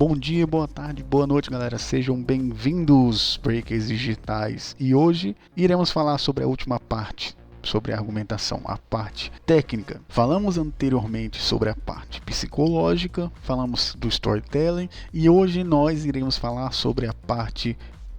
Bom dia, boa tarde, boa noite, galera. Sejam bem-vindos, Breakers Digitais. E hoje iremos falar sobre a última parte, sobre a argumentação, a parte técnica. Falamos anteriormente sobre a parte psicológica, falamos do storytelling e hoje nós iremos falar sobre a parte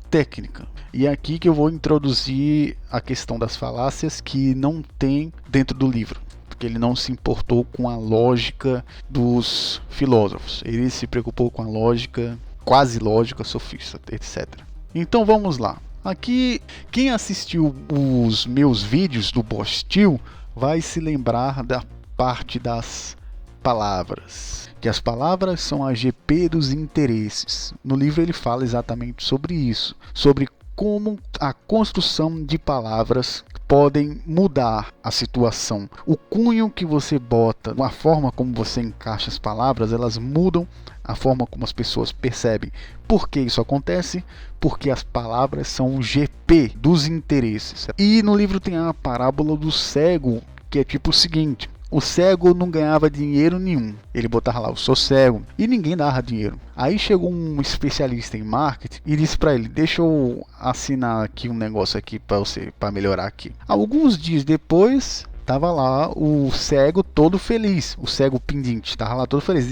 técnica. E é aqui que eu vou introduzir a questão das falácias que não tem dentro do livro. Porque ele não se importou com a lógica dos filósofos, ele se preocupou com a lógica, quase lógica sofista, etc. Então vamos lá. Aqui, quem assistiu os meus vídeos do Bostil vai se lembrar da parte das palavras, que as palavras são a GP dos interesses. No livro ele fala exatamente sobre isso, sobre como a construção de palavras podem mudar a situação. O cunho que você bota, a forma como você encaixa as palavras, elas mudam a forma como as pessoas percebem. Por que isso acontece? Porque as palavras são o GP dos interesses. E no livro tem a parábola do cego, que é tipo o seguinte: o cego não ganhava dinheiro nenhum. Ele botava lá, eu sou cego, e ninguém dava dinheiro. Aí chegou um especialista em marketing e disse para ele: deixa eu assinar aqui um negócio aqui para você, para melhorar aqui. Alguns dias depois, tava lá o cego todo feliz, o cego pendente, tava lá todo feliz.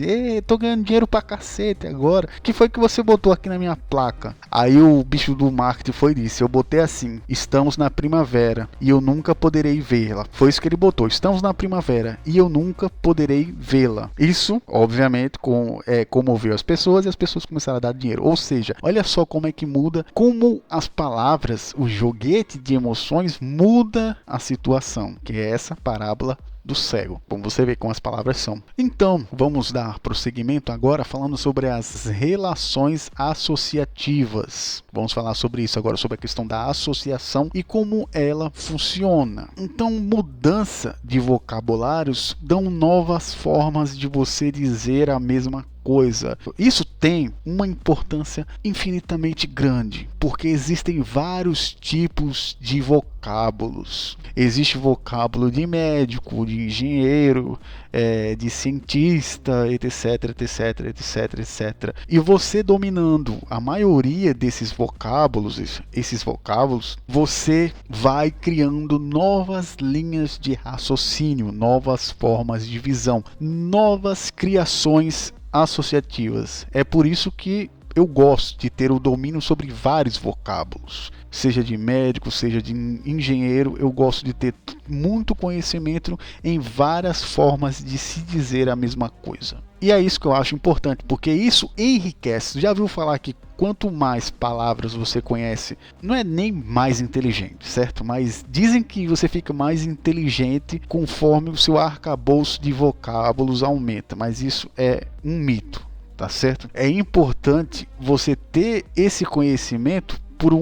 Tô ganhando dinheiro pra cacete agora. Que foi que você botou aqui na minha placa? Aí o bicho do marketing foi e disse: eu botei assim: estamos na primavera e eu nunca poderei vê-la. Foi isso que ele botou: estamos na primavera e eu nunca poderei vê-la. Isso, obviamente, comoveu as pessoas e as pessoas começaram a dar dinheiro. Ou seja, olha só como é que muda, como as palavras, o joguete de emoções muda a situação, que é essa parábola do cego, como você vê como as palavras são. Então, vamos dar prosseguimento agora falando sobre as relações associativas. Vamos falar sobre isso agora, sobre a questão da associação e como ela funciona. Então, mudança de vocabulários dão novas formas de você dizer a mesma coisa. Isso tem uma importância infinitamente grande, porque existem vários tipos de vocábulos. Existe vocábulo de médico, de engenheiro, de cientista, etc, etc, etc, etc. E você dominando a maioria desses vocábulos, você vai criando novas linhas de raciocínio, novas formas de visão, novas criações associativas. É por isso que eu gosto de ter o domínio sobre vários vocábulos, seja de médico, seja de engenheiro. Eu gosto de ter muito conhecimento em várias formas de se dizer a mesma coisa. E é isso que eu acho importante, porque isso enriquece. Já viu falar que quanto mais palavras você conhece, não é nem mais inteligente, certo? Mas dizem que você fica mais inteligente conforme o seu arcabouço de vocábulos aumenta, mas isso é um mito, tá certo? É importante você ter esse conhecimento por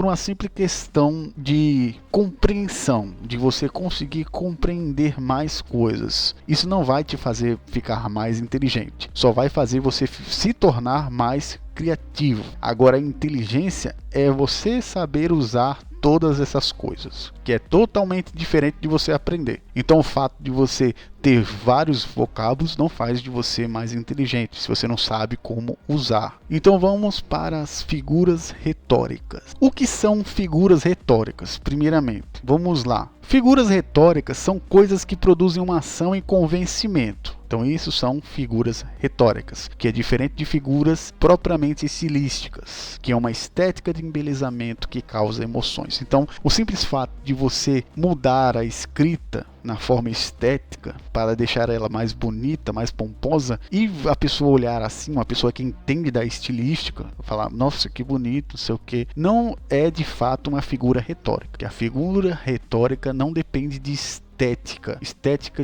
uma simples questão de compreensão, de você conseguir compreender mais coisas. Isso não vai te fazer ficar mais inteligente, só vai fazer você se tornar mais criativo. Agora, a inteligência é você saber usar todas essas coisas, que é totalmente diferente de você aprender. Então, o fato de você ter vários vocábulos não faz de você mais inteligente, se você não sabe como usar. Então, vamos para as figuras retóricas. O que são figuras retóricas? Primeiramente, vamos lá. Figuras retóricas são coisas que produzem uma ação e convencimento. Então, isso são figuras retóricas, que é diferente de figuras propriamente estilísticas, que é uma estética de embelezamento que causa emoções. Então, o simples fato de você mudar a escrita na forma estética para deixar ela mais bonita, mais pomposa, e a pessoa olhar assim, uma pessoa que entende da estilística, falar: nossa, que bonito, não sei o que, não é de fato uma figura retórica. Porque a figura retórica não depende de estética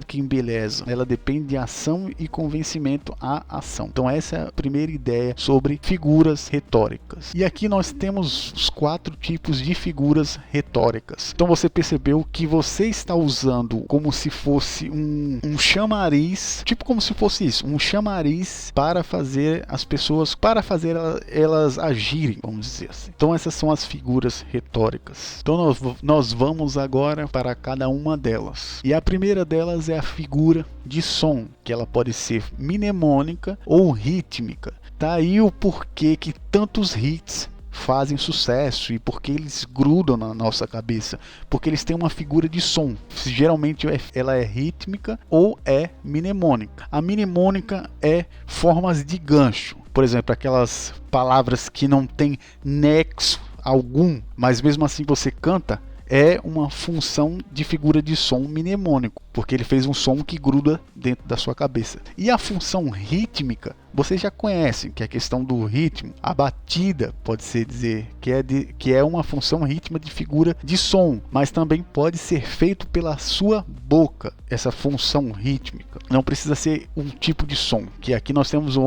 que embeleza, ela depende de ação e convencimento à ação. Então essa é a primeira ideia sobre figuras retóricas. E aqui nós temos os 4 tipos de figuras retóricas. Então você percebeu que você está usando como se fosse um chamariz, tipo como se fosse isso, um chamariz para fazer as pessoas, para fazer elas agirem, vamos dizer assim. Então essas são as figuras retóricas. Então nós vamos agora para cada uma delas. E a primeira delas é a figura de som, que ela pode ser mnemônica ou rítmica. Tá aí o porquê que tantos hits fazem sucesso e porque eles grudam na nossa cabeça, porque eles têm uma figura de som. Geralmente ela é rítmica ou é mnemônica. A mnemônica é formas de gancho, por exemplo, aquelas palavras que não tem nexo algum, mas mesmo assim você canta. É uma função de figura de som mnemônico, porque ele fez um som que gruda dentro da sua cabeça. E a função rítmica, vocês já conhecem, que é a questão do ritmo. A batida, pode-se dizer, que é uma função rítmica de figura de som, mas também pode ser feito pela sua boca, essa função rítmica. Não precisa ser um tipo de som, que aqui nós temos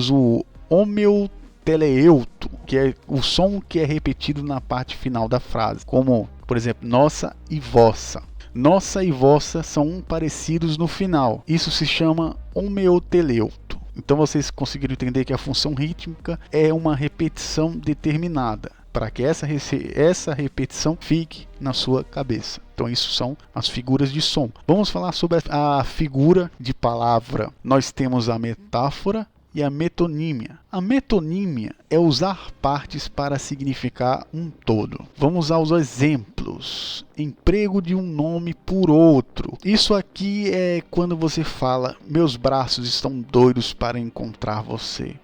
o homeoteleuto, que é o som que é repetido na parte final da frase, como, por exemplo, nossa e vossa. Nossa e vossa são parecidos no final. Isso se chama homeoteleuto. Então vocês conseguiram entender que a função rítmica é uma repetição determinada, para que essa repetição fique na sua cabeça. Então isso são as figuras de som. Vamos falar sobre a figura de palavra. Nós temos a metáfora e a metonímia. A metonímia é usar partes para significar um todo. Vamos usar os exemplos. Emprego de um nome por outro. Isso aqui é quando você fala: meus braços estão doidos para encontrar você.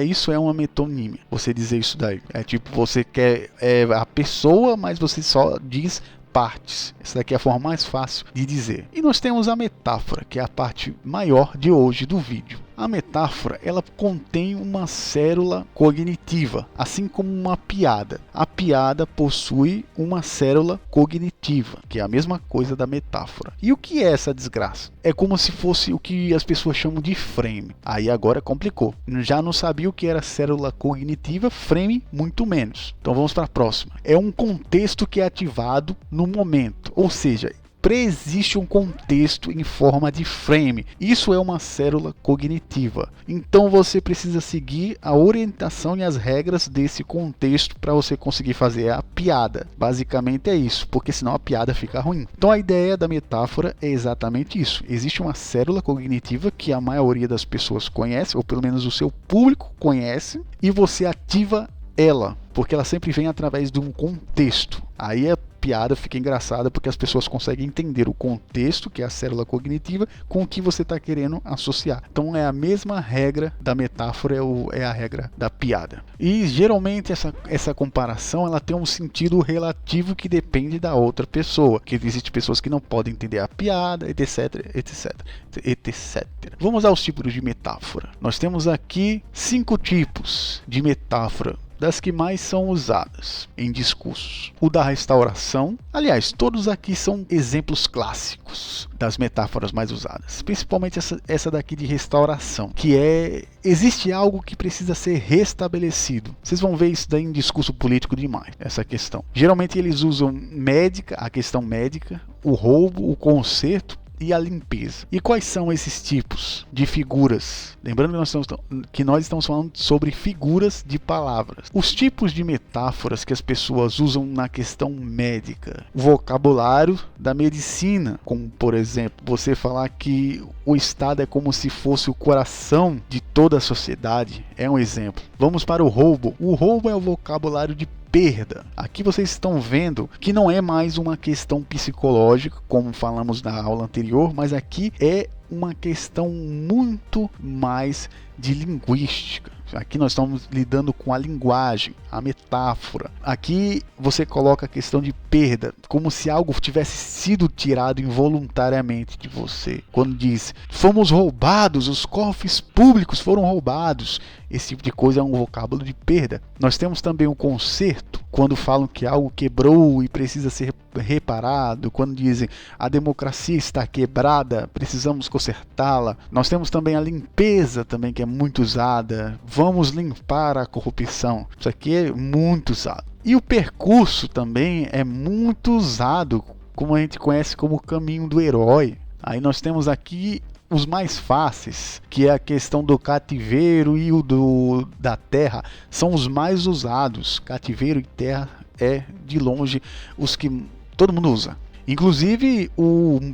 Isso é uma metonímia. Você dizer isso daí. É tipo, você quer a pessoa, mas você só diz partes. Essa daqui é a forma mais fácil de dizer. E nós temos a metáfora, que é a parte maior de hoje do vídeo. A metáfora, ela contém uma célula cognitiva, assim como uma piada. A piada possui uma célula cognitiva, que é a mesma coisa da metáfora. E o que é essa desgraça? É como se fosse o que as pessoas chamam de frame. Aí agora complicou. Já não sabia o que era célula cognitiva, frame muito menos. Então vamos para a próxima. É um contexto que é ativado no momento, ou seja, preexiste um contexto em forma de frame. Isso é uma célula cognitiva. Então você precisa seguir a orientação e as regras desse contexto para você conseguir fazer a piada. Basicamente é isso, porque senão a piada fica ruim. Então a ideia da metáfora é exatamente isso. Existe uma célula cognitiva que a maioria das pessoas conhece, ou pelo menos o seu público conhece, e você ativa ela, porque ela sempre vem através de um contexto. Aí a piada fica engraçada porque as pessoas conseguem entender o contexto, que é a célula cognitiva, com o que você está querendo associar. Então é a mesma regra da metáfora, é a regra da piada. E geralmente essa comparação ela tem um sentido relativo que depende da outra pessoa, que existem pessoas que não podem entender a piada, etc, etc, etc. Vamos aos tipos de metáfora. Nós temos aqui 5 tipos de metáfora, das que mais são usadas em discursos. O da restauração, aliás, todos aqui são exemplos clássicos das metáforas mais usadas, principalmente essa daqui de restauração, que existe algo que precisa ser restabelecido. Vocês vão ver isso daí em discurso político demais, essa questão. Geralmente eles usam a questão médica, o roubo, o conserto e a limpeza. E quais são esses tipos de figuras? Lembrando que nós estamos falando sobre figuras de palavras. Os tipos de metáforas que as pessoas usam na questão médica. O vocabulário da medicina, como por exemplo, você falar que o Estado é como se fosse o coração de toda a sociedade, é um exemplo. Vamos para o roubo. O roubo é o vocabulário de perda. Aqui vocês estão vendo que não é mais uma questão psicológica, como falamos na aula anterior, mas aqui é uma questão muito mais de linguística. Aqui nós estamos lidando com a linguagem, a metáfora. Aqui você coloca a questão de perda, como se algo tivesse sido tirado involuntariamente de você. Quando diz, fomos roubados, os cofres públicos foram roubados. Esse tipo de coisa é um vocábulo de perda. Nós temos também o conserto, quando falam que algo quebrou e precisa ser reparado. Quando dizem, a democracia está quebrada, precisamos consertá-la. Nós temos também a limpeza, também, que é muito usada. Vamos limpar a corrupção. Isso aqui é muito usado. E o percurso também é muito usado, como a gente conhece como o caminho do herói. Aí nós temos aqui os mais fáceis, que é a questão do cativeiro e o da terra, são os mais usados. Cativeiro e terra é, de longe, os que todo mundo usa. Inclusive,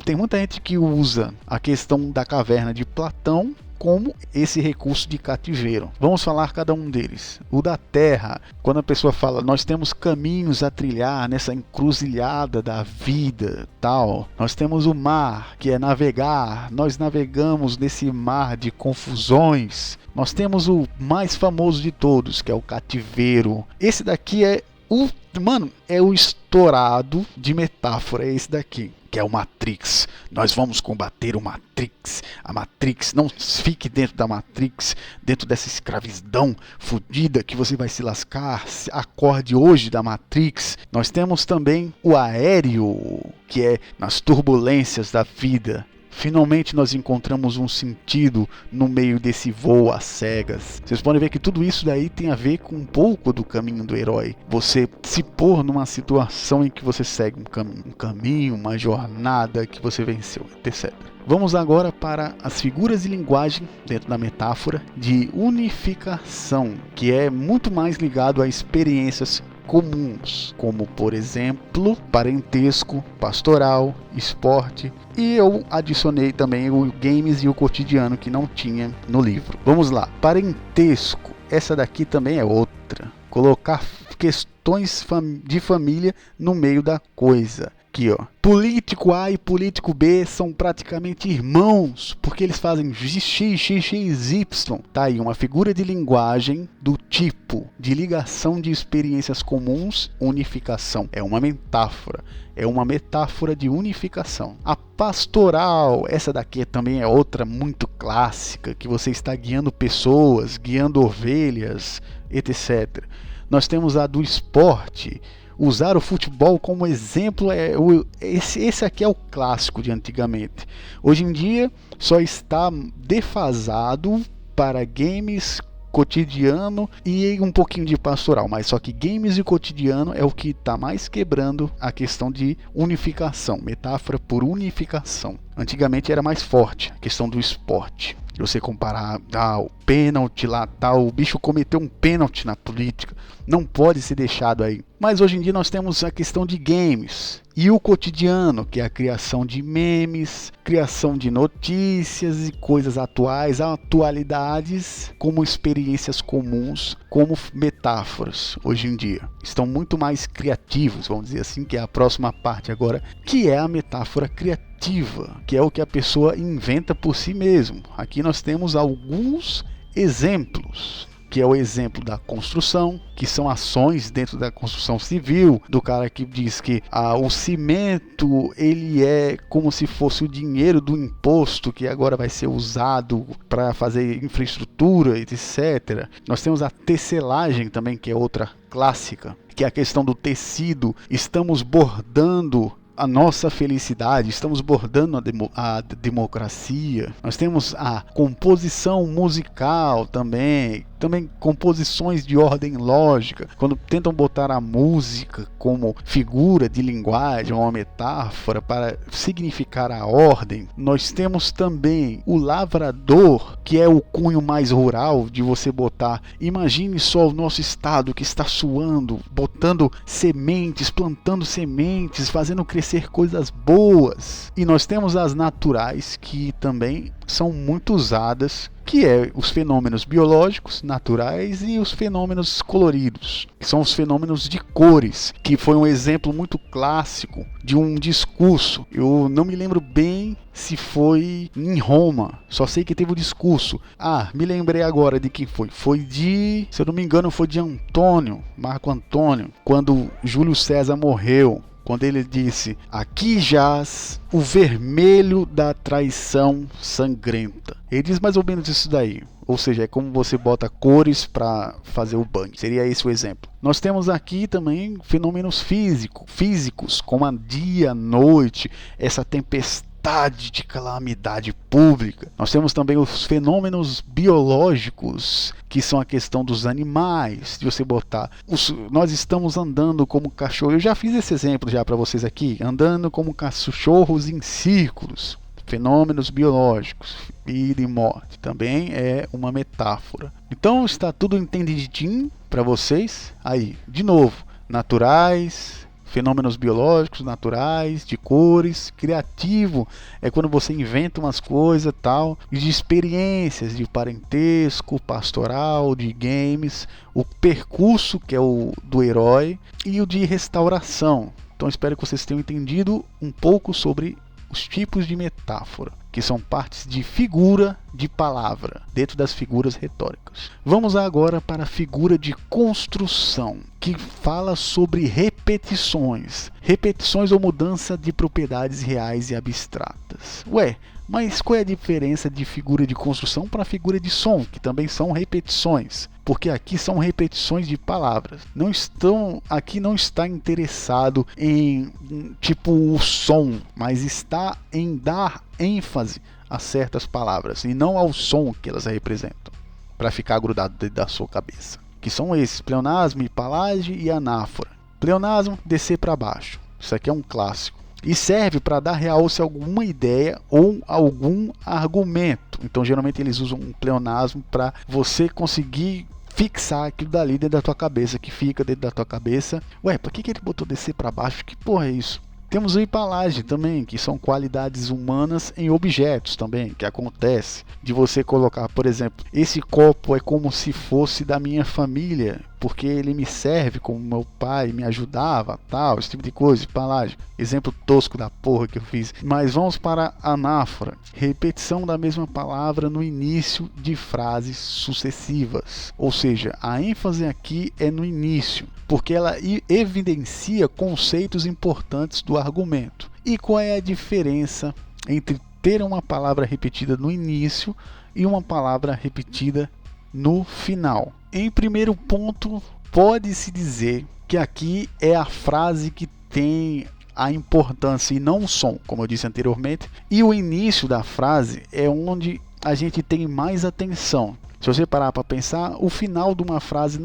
tem muita gente que usa a questão da caverna de Platão como esse recurso de cativeiro. Vamos falar cada um deles. O da terra, quando a pessoa fala, nós temos caminhos a trilhar nessa encruzilhada da vida, tal. Nós temos o mar, que é navegar. Nós navegamos nesse mar de confusões. Nós temos o mais famoso de todos, que é o cativeiro. Esse daqui é o estourado de metáfora, é esse daqui, que é o Matrix. Nós vamos combater o Matrix. A Matrix, não fique dentro da Matrix, dentro dessa escravidão fodida que você vai se lascar. Acorde hoje da Matrix. Nós temos também o aéreo, que é nas turbulências da vida. Finalmente nós encontramos um sentido no meio desse voo às cegas. Vocês podem ver que tudo isso daí tem a ver com um pouco do caminho do herói. Você se pôr numa situação em que você segue um caminho, uma jornada que você venceu, etc. Vamos agora para as figuras de linguagem dentro da metáfora de unificação, que é muito mais ligado a experiências comuns, como por exemplo, parentesco, pastoral, esporte, e eu adicionei também o games e o cotidiano que não tinha no livro. Vamos lá, parentesco, essa daqui também é outra, colocar questões de família no meio da coisa. Aqui, ó. Político A e político B são praticamente irmãos, porque eles fazem XXXY. Tá aí uma figura de linguagem do tipo de ligação de experiências comuns, unificação. É uma metáfora. É uma metáfora de unificação. A pastoral, essa daqui também é outra muito clássica, que você está guiando pessoas, guiando ovelhas, etc. Nós temos a do esporte. Usar o futebol como exemplo, esse aqui é o clássico de antigamente. Hoje em dia só está defasado para games, cotidiano e um pouquinho de pastoral, mas só que games e cotidiano é o que está mais quebrando a questão de unificação, metáfora por unificação. Antigamente era mais forte a questão do esporte. Você comparar o pênalti lá, o bicho cometeu um pênalti na política, não pode ser deixado aí. Mas hoje em dia nós temos a questão de games e o cotidiano, que é a criação de memes, criação de notícias e coisas atuais, atualidades, como experiências comuns, como metáforas hoje em dia. Estão muito mais criativos, vamos dizer assim, que é a próxima parte agora, que é a metáfora criativa, que é o que a pessoa inventa por si mesmo. Aqui nós temos alguns exemplos, que é o exemplo da construção, que são ações dentro da construção civil, do cara que diz que o cimento ele é como se fosse o dinheiro do imposto que agora vai ser usado para fazer infraestrutura, etc. Nós temos a tecelagem também, que é outra clássica, que é a questão do tecido. Estamos bordando a nossa felicidade, estamos bordando a democracia. Nós temos a composição musical também composições de ordem lógica, quando tentam botar a música como figura de linguagem, uma metáfora para significar a ordem. Nós temos também o lavrador, que é o cunho mais rural de você botar, imagine só o nosso estado que está suando, botando sementes, plantando sementes, fazendo crescer coisas boas. E nós temos as naturais, que também são muito usadas, que é os fenômenos biológicos, naturais, e os fenômenos coloridos, que são os fenômenos de cores, que foi um exemplo muito clássico de um discurso. Eu não me lembro bem se foi em Roma, só sei que teve o discurso. Me lembrei agora de quem foi. Foi de, se eu não me engano, foi de Marco Antônio, quando Júlio César morreu. Quando ele disse, aqui jaz o vermelho da traição sangrenta. Ele diz mais ou menos isso daí. Ou seja, é como você bota cores para fazer o banho. Seria esse o exemplo. Nós temos aqui também fenômenos físicos, como a dia, a noite, essa tempestade de calamidade pública. Nós temos também os fenômenos biológicos, que são a questão dos animais, de você botar, nós estamos andando como cachorro, eu já fiz esse exemplo já para vocês aqui, andando como cachorros em círculos, fenômenos biológicos, vida e morte, também é uma metáfora. Então está tudo entendidinho para vocês, aí, de novo, naturais, fenômenos biológicos, naturais, de cores. Criativo é quando você inventa umas coisas tal. E de experiências, de parentesco, pastoral, de games. O percurso, que é o do herói. E o de restauração. Então espero que vocês tenham entendido um pouco sobre os tipos de metáfora, que são partes de figura de palavra, dentro das figuras retóricas. Vamos agora para a figura de construção, que fala sobre repetições. Repetições ou mudança de propriedades reais e abstratas. Ué, mas qual é a diferença de figura de construção para figura de som, que também são repetições? Porque aqui são repetições de palavras. Aqui não está interessado em tipo o som, mas está em dar ênfase a certas palavras e não ao som que elas representam, para ficar grudado dentro da sua cabeça. Que são esses: pleonasmo, hipalágio e anáfora. Pleonasmo, descer para baixo. Isso aqui é um clássico. E serve para dar realce a alguma ideia ou algum argumento. Então geralmente eles usam um pleonasmo para você conseguir fixar aquilo dali dentro da tua cabeça, que fica dentro da tua cabeça. Ué, por que ele botou descer para baixo? Que porra é isso? Temos o hipalágio também, que são qualidades humanas em objetos também, que acontece de você colocar, por exemplo, esse copo é como se fosse da minha família, porque ele me serve como meu pai me ajudava, tal, esse tipo de coisa, hipalágio. Exemplo tosco da porra que eu fiz. Mas vamos para a anáfora. Repetição da mesma palavra no início de frases sucessivas. Ou seja, a ênfase aqui é no início, porque ela evidencia conceitos importantes do argumento. E qual é a diferença entre ter uma palavra repetida no início e uma palavra repetida no final? Em primeiro ponto, pode-se dizer que aqui é a frase que tem a importância e não o som, como eu disse anteriormente, e o início da frase é onde a gente tem mais atenção. Se você parar para pensar, o final de uma frase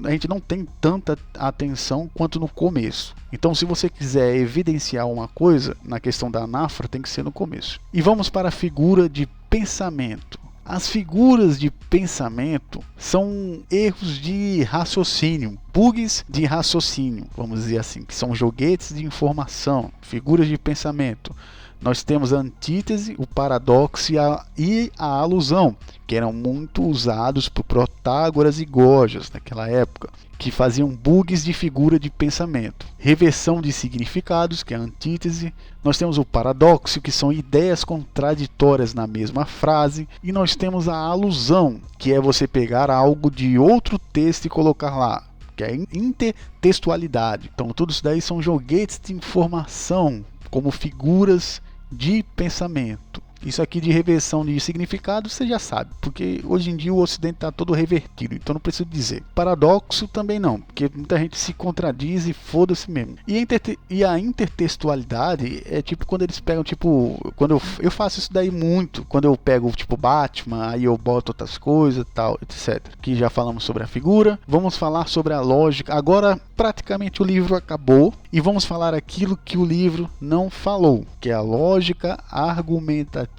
a gente não tem tanta atenção quanto no começo. Então, se você quiser evidenciar uma coisa na questão da anáfora, tem que ser no começo. E vamos para a figura de pensamento. As figuras de pensamento são erros de raciocínio, bugs de raciocínio, vamos dizer assim, que são joguetes de informação, figuras de pensamento. Nós temos a antítese, o paradoxo e a alusão, que eram muito usados por Protágoras e Gorgias naquela época, que faziam bugs de figura de pensamento. Reversão de significados, que é a antítese. Nós temos o paradoxo, que são ideias contraditórias na mesma frase. E nós temos a alusão, que é você pegar algo de outro texto e colocar lá, que é a intertextualidade. Então tudo isso daí são joguetes de informação, como figuras de pensamento. Isso aqui de reversão de significado você já sabe, porque hoje em dia o Ocidente está todo revertido, então não preciso dizer. Paradoxo também não, porque muita gente se contradiz e foda-se mesmo. E a intertextualidade é tipo quando eles pegam, tipo, quando eu faço isso daí muito, quando eu pego tipo Batman, aí eu boto outras coisas, tal, etc. Que já falamos sobre a figura, vamos falar sobre a lógica. Agora praticamente o livro acabou e vamos falar aquilo que o livro não falou, que é a lógica argumentativa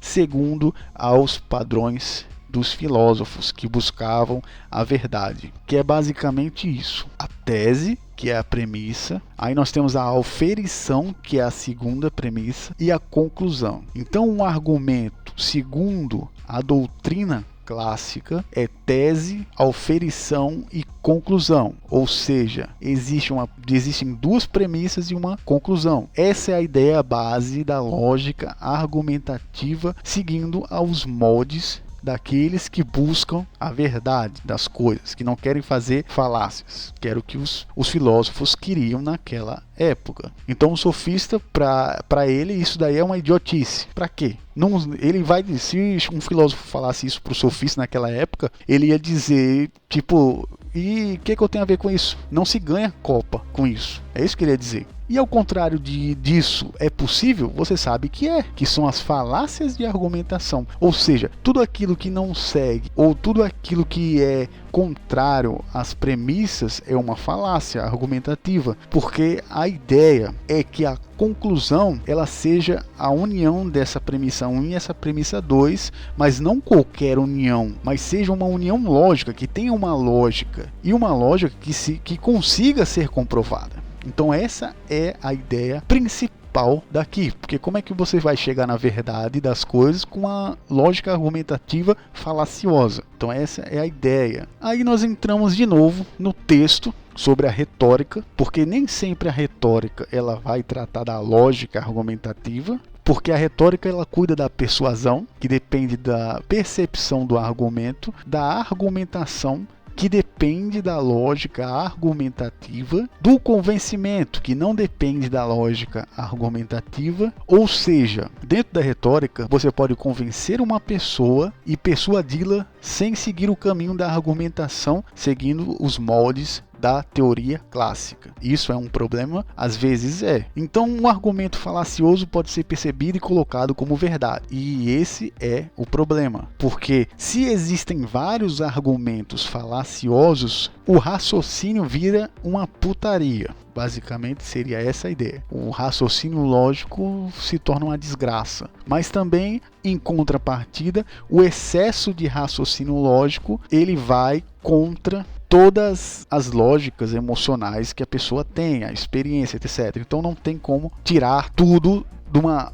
segundo aos padrões dos filósofos que buscavam a verdade, que é basicamente isso: a tese, que é a premissa, aí nós temos a auferição, que é a segunda premissa, e a conclusão. Então um argumento segundo a doutrina clássica é tese, auferição e conclusão, ou seja, existem duas premissas e uma conclusão. Essa é a ideia base da lógica argumentativa, seguindo aos moldes daqueles que buscam a verdade das coisas, que não querem fazer falácias, que era o que os filósofos queriam naquela época. Então o sofista, para ele, isso daí é uma idiotice. Para quê? Não, ele vai, se um filósofo falasse isso para o sofista naquela época, ele ia dizer, tipo, e o que eu tenho a ver com isso? Não se ganha copa com isso. É isso que ele ia dizer. E ao contrário disso, é possível? Você sabe que são as falácias de argumentação. Ou seja, tudo aquilo que não segue, ou tudo aquilo que é contrário às premissas é uma falácia argumentativa, porque a ideia é que a conclusão ela seja a união dessa premissa 1 e essa premissa 2, mas não qualquer união, mas seja uma união lógica, que tenha uma lógica, e uma lógica que consiga ser comprovada. Então essa é a ideia principal daqui, porque como é que você vai chegar na verdade das coisas com uma lógica argumentativa falaciosa? Então essa é a ideia. Aí nós entramos de novo no texto sobre a retórica, porque nem sempre a retórica ela vai tratar da lógica argumentativa, porque a retórica ela cuida da persuasão, que depende da percepção do argumento, da argumentação, que depende da lógica argumentativa, do convencimento, que não depende da lógica argumentativa. Ou seja, dentro da retórica, você pode convencer uma pessoa e persuadi-la sem seguir o caminho da argumentação, seguindo os moldes da teoria clássica. Isso é um problema? Às vezes é. Então, um argumento falacioso pode ser percebido e colocado como verdade. E esse é o problema. Porque se existem vários argumentos falaciosos, o raciocínio vira uma putaria. Basicamente seria essa a ideia. O raciocínio lógico se torna uma desgraça. Mas também, em contrapartida, o excesso de raciocínio lógico, ele vai contra todas as lógicas emocionais que a pessoa tem, a experiência, etc. Então não tem como tirar tudo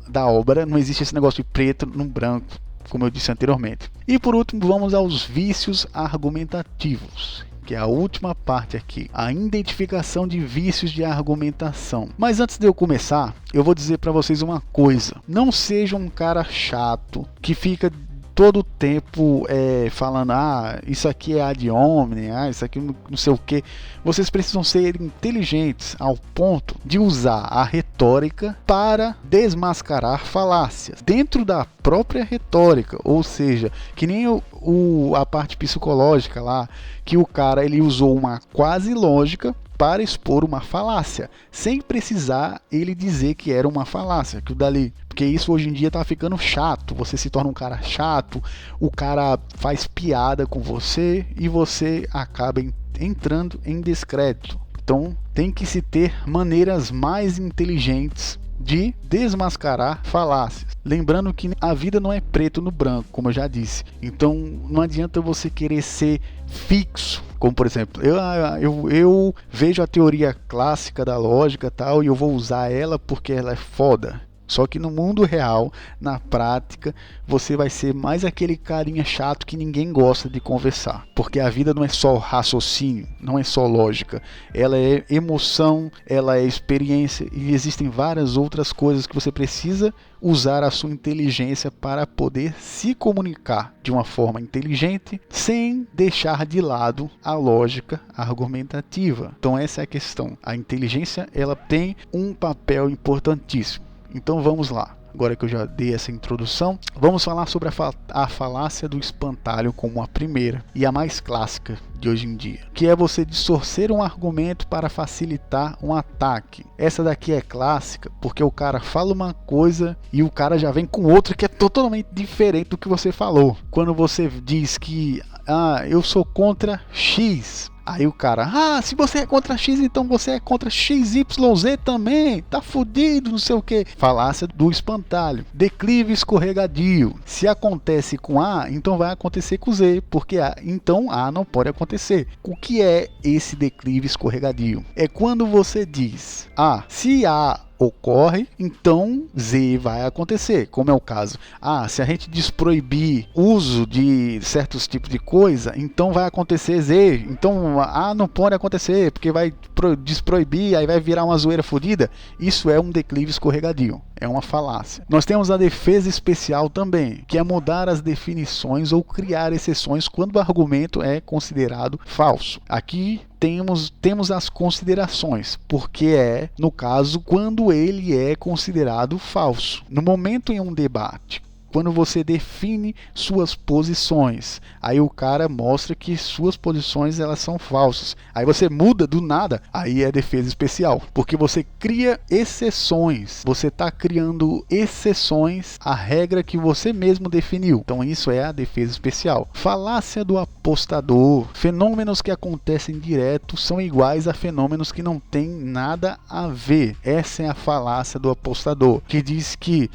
da obra, não existe esse negócio de preto no branco, como eu disse anteriormente. E por último, vamos aos vícios argumentativos, que é a última parte aqui, a identificação de vícios de argumentação. Mas antes de eu começar, eu vou dizer para vocês uma coisa: não seja um cara chato que fica todo o tempo falando, isso aqui é ad hominem, isso aqui não sei o que. Vocês precisam ser inteligentes ao ponto de usar a retórica para desmascarar falácias dentro da própria retórica. Ou seja, que nem a parte psicológica lá, que o cara ele usou uma quase lógica para expor uma falácia, sem precisar ele dizer que era uma falácia, aquilo dali. Porque isso hoje em dia tá ficando chato, você se torna um cara chato, o cara faz piada com você e você acaba entrando em descrédito. Então tem que se ter maneiras mais inteligentes de desmascarar falácias. Lembrando que a vida não é preto no branco, como eu já disse. Então não adianta você querer ser fixo, como por exemplo, eu vejo a teoria clássica da lógica tal, e eu vou usar ela porque ela é foda. Só que no mundo real, na prática, você vai ser mais aquele carinha chato que ninguém gosta de conversar. Porque a vida não é só raciocínio, não é só lógica. Ela é emoção, ela é experiência e existem várias outras coisas que você precisa usar a sua inteligência para poder se comunicar de uma forma inteligente, sem deixar de lado a lógica argumentativa. Então essa é a questão. A inteligência ela tem um papel importantíssimo. Então vamos lá, agora que eu já dei essa introdução, vamos falar sobre a falácia do espantalho como a primeira e a mais clássica de hoje em dia, que é você distorcer um argumento para facilitar um ataque. Essa daqui é clássica porque o cara fala uma coisa e o cara já vem com outra que é totalmente diferente do que você falou. Quando você diz que eu sou contra X, aí o cara, se você é contra X, então você é contra XYZ também, tá fudido, não sei o que. Falácia do espantalho. Declive escorregadio. Se acontece com A, então vai acontecer com Z, porque então A não pode acontecer. O que é esse declive escorregadio? É quando você diz, se A ocorre, então Z vai acontecer, como é o caso. Se a gente desproibir uso de certos tipos de coisa, então vai acontecer Z. Então A não pode acontecer, porque vai desproibir, aí vai virar uma zoeira fodida. Isso é um declive escorregadio, é uma falácia. Nós temos a defesa especial também, que é mudar as definições ou criar exceções quando o argumento é considerado falso. Aqui temos as considerações, porque no caso, quando ele é considerado falso. No momento em um debate, quando você define suas posições, aí o cara mostra que suas posições elas são falsas. Aí você muda do nada, aí é defesa especial, porque você cria exceções. Você está criando exceções à regra que você mesmo definiu. Então isso é a defesa especial. Falácia do apostador. Fenômenos que acontecem direto são iguais a fenômenos que não têm nada a ver. Essa é a falácia do apostador, que diz que,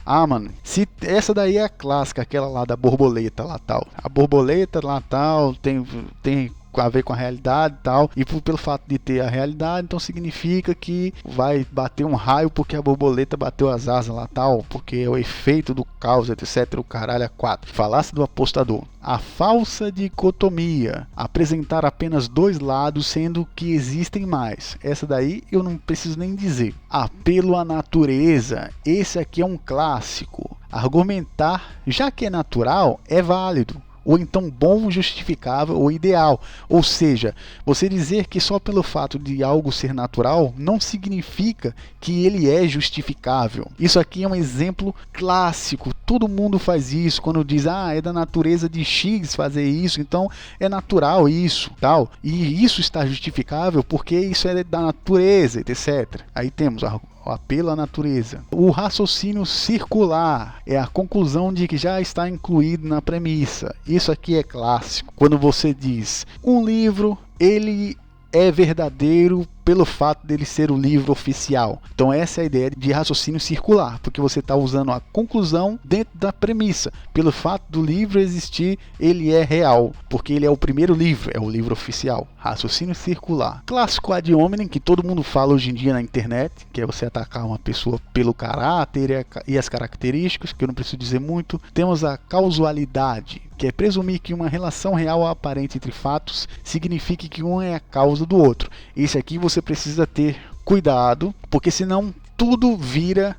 se essa daí é a clássica, aquela lá da borboleta lá tal. A borboleta lá tal tem a ver com a realidade e tal, e pelo fato de ter a realidade, então significa que vai bater um raio porque a borboleta bateu as asas lá tal, porque é o efeito do caos, etc, o caralho a quatro. Falácia do apostador. A falsa dicotomia, apresentar apenas dois lados, sendo que existem mais. Essa daí eu não preciso nem dizer. Apelo à natureza, esse aqui é um clássico. Argumentar, já que é natural, é válido, ou então bom, justificável ou ideal. Ou seja, você dizer que só pelo fato de algo ser natural não significa que ele é justificável. Isso aqui é um exemplo clássico. Todo mundo faz isso quando diz, é da natureza de X fazer isso, então é natural isso, tal. E isso está justificável porque isso é da natureza, etc. Aí temos o apelo à natureza. O raciocínio circular é a conclusão de que já está incluído na premissa. Isso aqui é clássico. Quando você diz um livro, ele é verdadeiro pelo fato dele ser o livro oficial. Então essa é a ideia de raciocínio circular, porque você está usando a conclusão dentro da premissa. Pelo fato do livro existir, ele é real, porque ele é o primeiro livro, é o livro oficial. Raciocínio circular. Clássico ad hominem, que todo mundo fala hoje em dia na internet, que é você atacar uma pessoa pelo caráter e as características, que eu não preciso dizer muito. Temos a causalidade, que é presumir que uma relação real ou aparente entre fatos signifique que um é a causa do outro. Esse aqui você precisa ter cuidado, porque senão tudo vira,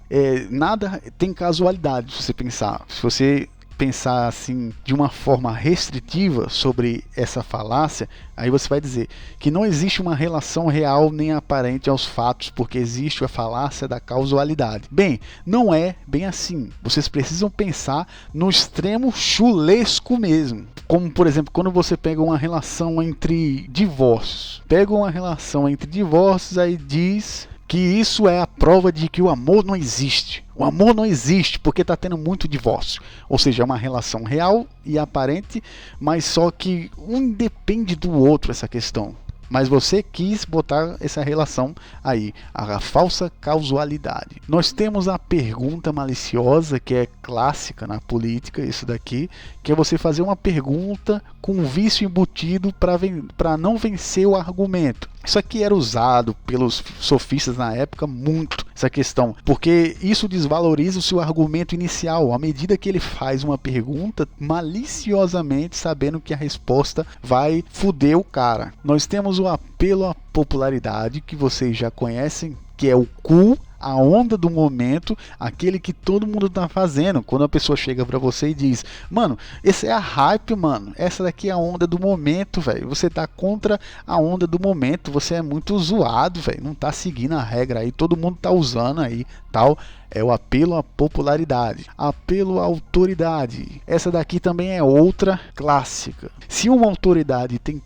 nada tem casualidade, se você pensar. Se você pensar assim de uma forma restritiva sobre essa falácia, aí você vai dizer que não existe uma relação real nem aparente aos fatos, porque existe a falácia da causalidade. Bem, não é bem assim. Vocês precisam pensar no extremo chulesco mesmo. Como, por exemplo, quando você pega uma relação entre divórcios. Pega uma relação entre divórcios, aí diz que isso é a prova de que o amor não existe. O amor não existe porque está tendo muito divórcio. Ou seja, é uma relação real e aparente, mas só que um depende do outro, essa questão. Mas você quis botar essa relação aí, a falsa causalidade. Nós temos a pergunta maliciosa, que é clássica na política, isso daqui, que é você fazer uma pergunta com um vício embutido para não vencer o argumento. Isso aqui era usado pelos sofistas na época muito, essa questão, porque isso desvaloriza o seu argumento inicial, à medida que ele faz uma pergunta maliciosamente, sabendo que a resposta vai foder o cara. Nós temos o apelo à popularidade, que vocês já conhecem, que é o cool, a onda do momento, aquele que todo mundo está fazendo. Quando a pessoa chega para você e diz, mano, esse é a hype, mano, essa daqui é a onda do momento, velho, você tá contra a onda do momento, você é muito zoado, velho, não tá seguindo a regra aí, todo mundo tá usando aí, tal. É o apelo à popularidade, apelo à autoridade. Essa daqui também é outra clássica. Se uma autoridade tem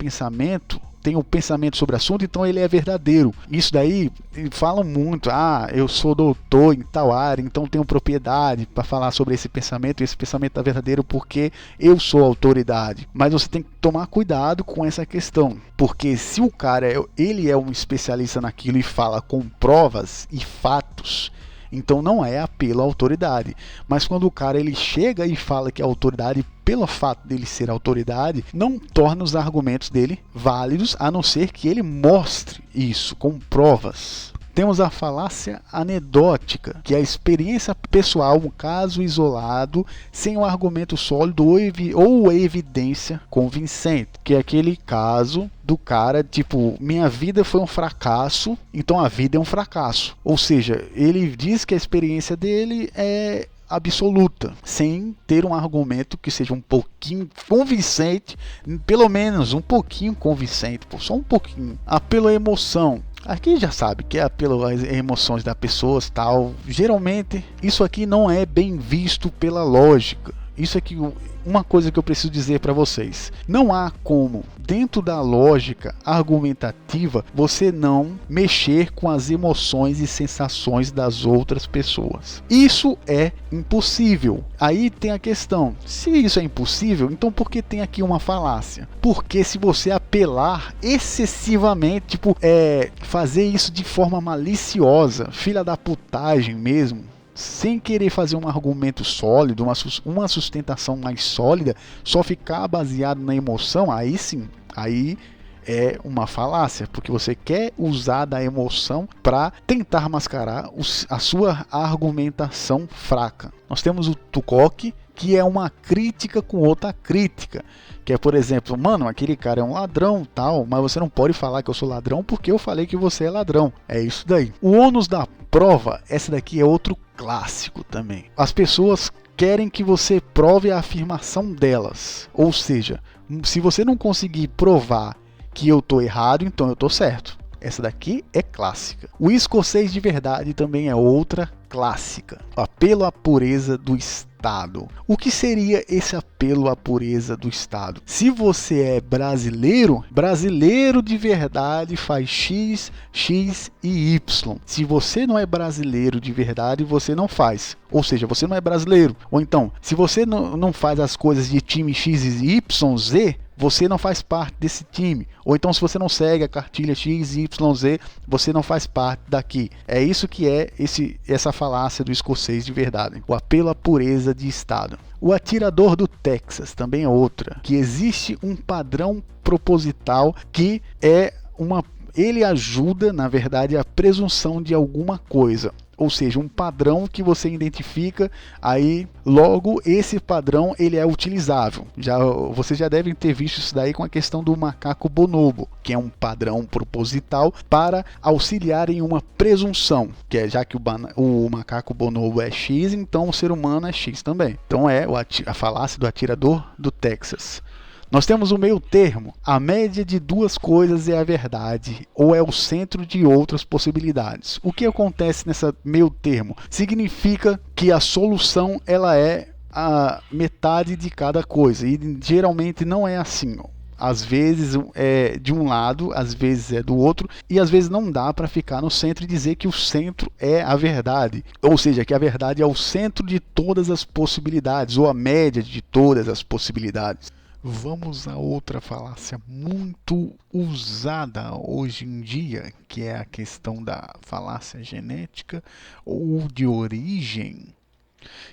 um pensamento sobre o assunto, então ele é verdadeiro. Isso daí falam muito, eu sou doutor em tal área, então tenho propriedade para falar sobre esse pensamento, e esse pensamento é verdadeiro porque eu sou autoridade. Mas você tem que tomar cuidado com essa questão, porque se o cara ele é um especialista naquilo e fala com provas e fatos, então não é apelo à autoridade. Mas quando o cara ele chega e fala que é autoridade pelo fato dele ser autoridade, não torna os argumentos dele válidos, a não ser que ele mostre isso com provas. Temos a falácia anedótica, que é a experiência pessoal, um caso isolado, sem um argumento sólido ou evidência convincente, que é aquele caso do cara, tipo, minha vida foi um fracasso, então a vida é um fracasso. Ou seja, ele diz que a experiência dele é absoluta, sem ter um argumento que seja um pouquinho convincente, pelo menos um pouquinho convincente, só um pouquinho. Apelo à emoção. Aqui já sabe que é apelo às emoções das pessoas, tal. Geralmente isso aqui não é bem visto pela lógica. Isso aqui, uma coisa que eu preciso dizer para vocês: não há como, dentro da lógica argumentativa, você não mexer com as emoções e sensações das outras pessoas. Isso é impossível. Aí tem a questão: se isso é impossível, então por que tem aqui uma falácia? Porque se você apelar excessivamente, tipo, fazer isso de forma maliciosa, filha da putagem mesmo, sem querer fazer um argumento sólido, uma sustentação mais sólida, só ficar baseado na emoção, aí sim, Aí é uma falácia, porque você quer usar da emoção para tentar mascarar a sua argumentação fraca. Nós temos o Tucoque, que é uma crítica com outra crítica, que é, por exemplo, mano, aquele cara é um ladrão, tal, mas você não pode falar que eu sou ladrão porque eu falei que você é ladrão. É isso daí. O ônus da prova, essa daqui é outro clássico também. As pessoas querem que você prove a afirmação delas, ou seja, se você não conseguir provar que eu tô errado, então eu tô certo. Essa daqui é clássica. O escocês de verdade também é outra clássica. Apelo à pureza do Estado. O que seria esse apelo à pureza do Estado? Se você é brasileiro, brasileiro de verdade faz X, X e Y. Se você não é brasileiro de verdade, você não faz. Ou seja, você não é brasileiro. Ou então, se você não faz as coisas de time X e Y, Z, você não faz parte desse time. Ou então, se você não segue a cartilha X, Y, Z, você não faz parte daqui. É isso que é essa falácia do escocês de verdade. O apelo à pureza de Estado. O atirador do Texas também é outra. Que existe um padrão proposital que é ele ajuda, na verdade, a presunção de alguma coisa. Ou seja, um padrão que você identifica, aí logo esse padrão ele é utilizável. Vocês já devem ter visto isso daí com a questão do macaco bonobo, que é um padrão proposital para auxiliar em uma presunção, que é já que o macaco bonobo é X, então o ser humano é X também. Então é a falácia do atirador do Texas. Nós temos o meio termo. A média de duas coisas é a verdade, ou é o centro de outras possibilidades. O que acontece nessa meio termo? Significa que a solução ela é a metade de cada coisa, e geralmente não é assim. Às vezes é de um lado, às vezes é do outro, e às vezes não dá para ficar no centro e dizer que o centro é a verdade. Ou seja, que a verdade é o centro de todas as possibilidades, ou a média de todas as possibilidades. Vamos a outra falácia muito usada hoje em dia, que é a questão da falácia genética ou de origem,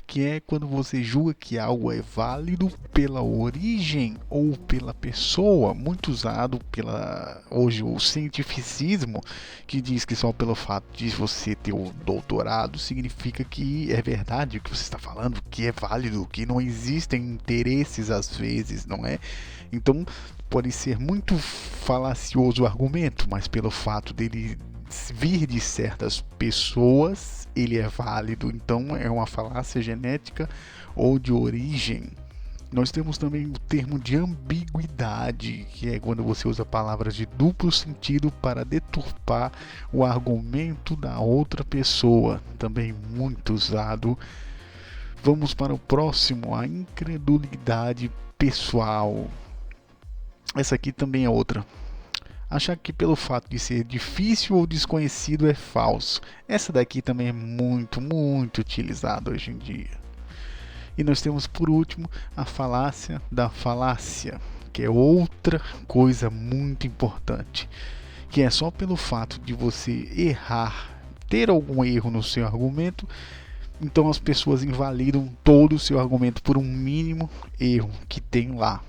que é quando você julga que algo é válido pela origem ou pela pessoa, muito usado hoje o cientificismo, que diz que só pelo fato de você ter o doutorado significa que é verdade o que você está falando, que é válido, que não existem interesses às vezes, não é? Então pode ser muito falacioso o argumento, mas pelo fato dele vir de certas pessoas, ele é válido. Então é uma falácia genética ou de origem. Nós temos também o termo de ambiguidade, que é quando você usa palavras de duplo sentido para deturpar o argumento da outra pessoa, também muito usado. Vamos para o próximo, a incredulidade pessoal. Essa aqui também é outra. Achar que pelo fato de ser difícil ou desconhecido é falso. Essa daqui também é muito, muito utilizada hoje em dia. E nós temos por último a falácia da falácia, que é outra coisa muito importante, que é só pelo fato de você errar, ter algum erro no seu argumento, então as pessoas invalidam todo o seu argumento por um mínimo erro que tem lá.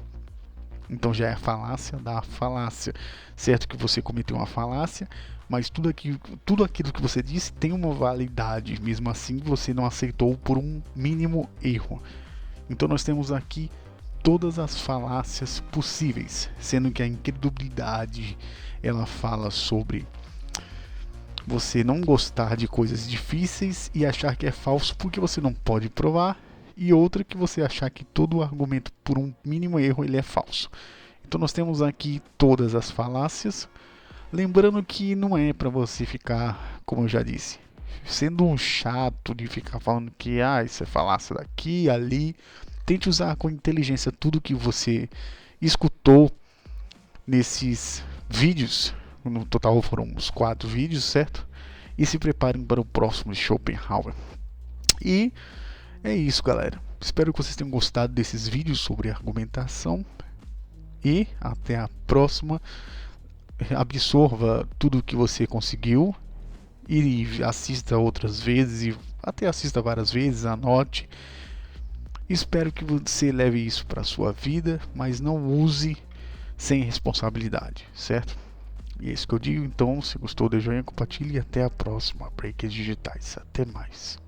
Então já é a falácia da falácia. Certo que você cometeu uma falácia, mas tudo aquilo que você disse tem uma validade. Mesmo assim, você não aceitou por um mínimo erro. Então nós temos aqui todas as falácias possíveis, sendo que a incredulidade ela fala sobre você não gostar de coisas difíceis e achar que é falso porque você não pode provar. E outra que você achar que todo argumento por um mínimo erro ele é falso. Então nós temos aqui todas as falácias, lembrando que não é para você ficar, como eu já disse, sendo um chato de ficar falando que isso é falácia daqui, ali. Tente usar com inteligência tudo que você escutou nesses vídeos. No total foram uns 4 vídeos, certo? E se preparem para o próximo de Schopenhauer. E é isso, galera. Espero que vocês tenham gostado desses vídeos sobre argumentação. E até a próxima. Absorva tudo que você conseguiu e assista outras vezes, e até assista várias vezes, anote. Espero que você leve isso para a sua vida, mas não use sem responsabilidade, certo? E é isso que eu digo. Então, se gostou, dê joinha, compartilhe e até a próxima. Breakers Digitais. Até mais.